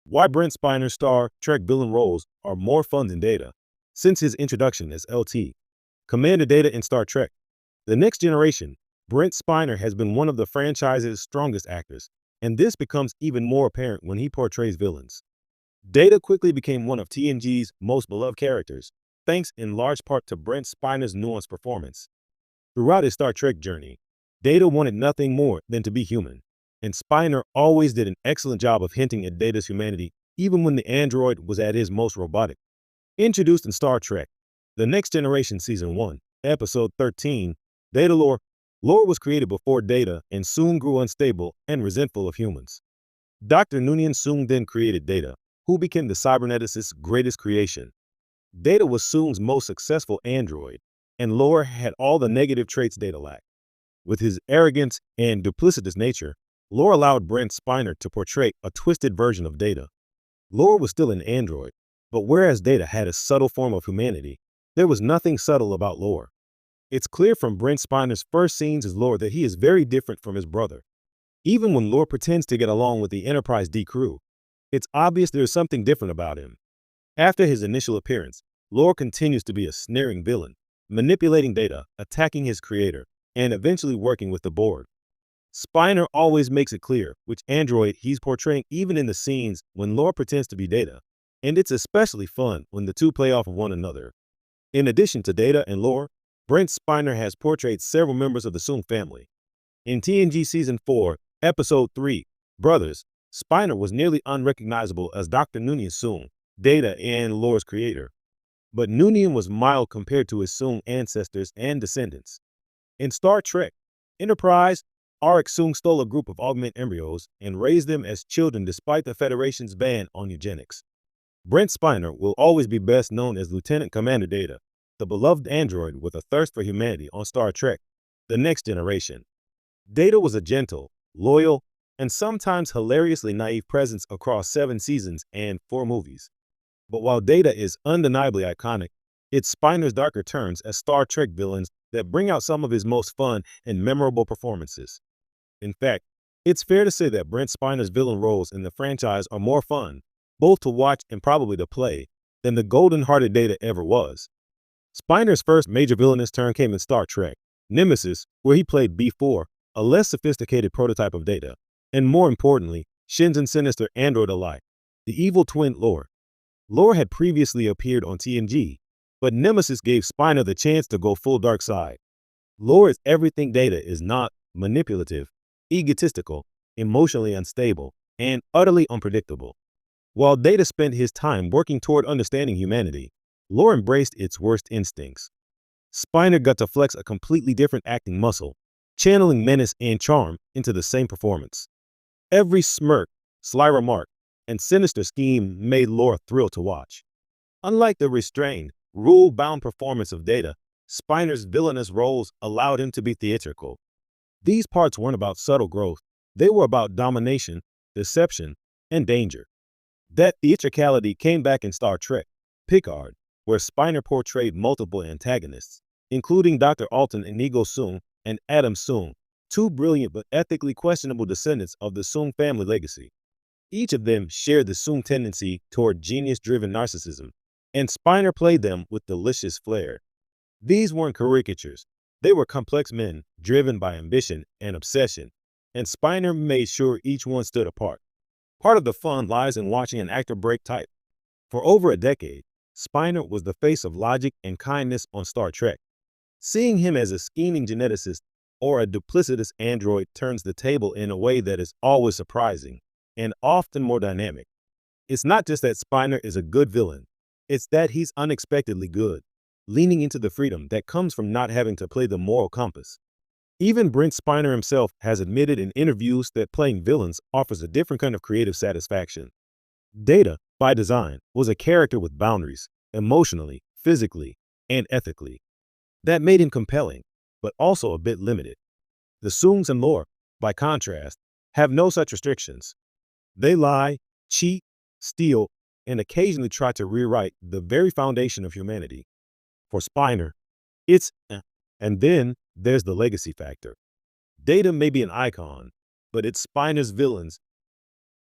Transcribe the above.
Why Brent Spiner's Star Trek villain roles are more fun than Data. Since his introduction as LT, Commander Data in Star Trek The Next Generation, Brent Spiner has been one of the franchise's strongest actors, and this becomes even more apparent when he portrays villains. Data quickly became one of TNG's most beloved characters, thanks in large part to Brent Spiner's nuanced performance. Throughout his Star Trek journey, Data wanted nothing more than to be human, and Spiner always did an excellent job of hinting at Data's humanity, even when the android was at his most robotic. Introduced in Star Trek The Next Generation Season 1, Episode 13, Data Lore. Lore was created before Data and soon grew unstable and resentful of humans. Dr. Noonien soon then created Data, who became the cyberneticist's greatest creation. Data was Soong's most successful android, and Lore had all the negative traits Data lacked. With his arrogance and duplicitous nature, Lore allowed Brent Spiner to portray a twisted version of Data. Lore was still an android, but whereas Data had a subtle form of humanity, there was nothing subtle about Lore. It's clear from Brent Spiner's first scenes as Lore that he is very different from his brother. Even when Lore pretends to get along with the Enterprise D crew, it's obvious there's something different about him. After his initial appearance, Lore continues to be a sneering villain, manipulating Data, attacking his creator, and eventually working with the board. Spiner always makes it clear which android he's portraying even in the scenes when Lore pretends to be Data, and it's especially fun when the two play off of one another. In addition to Data and Lore, Brent Spiner has portrayed several members of the Soong family. In TNG Season 4, Episode 3, Brothers, Spiner was nearly unrecognizable as Dr. Noonien Soong, Data and Lore's creator. But Noonien was mild compared to his Soong ancestors and descendants. In Star Trek Enterprise, Arik Soong stole a group of augment embryos and raised them as children despite the Federation's ban on eugenics. Brent Spiner will always be best known as Lieutenant Commander Data, the beloved android with a thirst for humanity on Star Trek The Next Generation. Data was a gentle, loyal, and sometimes hilariously naive presence across 7 seasons and 4 movies. But while Data is undeniably iconic, it's Spiner's darker turns as Star Trek villains that bring out some of his most fun and memorable performances. In fact, it's fair to say that Brent Spiner's villain roles in the franchise are more fun, both to watch and probably to play, than the golden-hearted Data ever was. Spiner's first major villainous turn came in Star Trek Nemesis, where he played B4, a less sophisticated prototype of Data, and more importantly, Shinzen's sinister android ally, the evil twin Lore. Lore had previously appeared on TNG, but Nemesis gave Spiner the chance to go full dark side. Lore is everything Data is not: manipulative, egotistical, emotionally unstable, and utterly unpredictable. While Data spent his time working toward understanding humanity, Lore embraced its worst instincts. Spiner got to flex a completely different acting muscle, channeling menace and charm into the same performance. Every smirk, sly remark, and sinister scheme made Lore a thrill to watch. Unlike the restrained, rule-bound performance of Data, Spiner's villainous roles allowed him to be theatrical. These parts weren't about subtle growth, they were about domination, deception, and danger. That theatricality came back in Star Trek Picard, where Spiner portrayed multiple antagonists, including Dr. Alton Inigo Soong and Adam Soong, 2 brilliant but ethically questionable descendants of the Soong family legacy. Each of them shared the Soong tendency toward genius-driven narcissism, and Spiner played them with delicious flair. These weren't caricatures, they were complex men driven by ambition and obsession, and Spiner made sure each one stood apart. Part of the fun lies in watching an actor break type. For over a decade, Spiner was the face of logic and kindness on Star Trek. Seeing him as a scheming geneticist or a duplicitous android turns the table in a way that is always surprising and often more dynamic. It's not just that Spiner is a good villain, it's that he's unexpectedly good, leaning into the freedom that comes from not having to play the moral compass. Even Brent Spiner himself has admitted in interviews that playing villains offers a different kind of creative satisfaction. Data, by design, was a character with boundaries, emotionally, physically, and ethically. That made him compelling, but also a bit limited. The Soongs and Lore, by contrast, have no such restrictions. They lie, cheat, steal, and occasionally try to rewrite the very foundation of humanity. For Spiner, it's and then there's the legacy factor. Data may be an icon, but it's Spiner's villains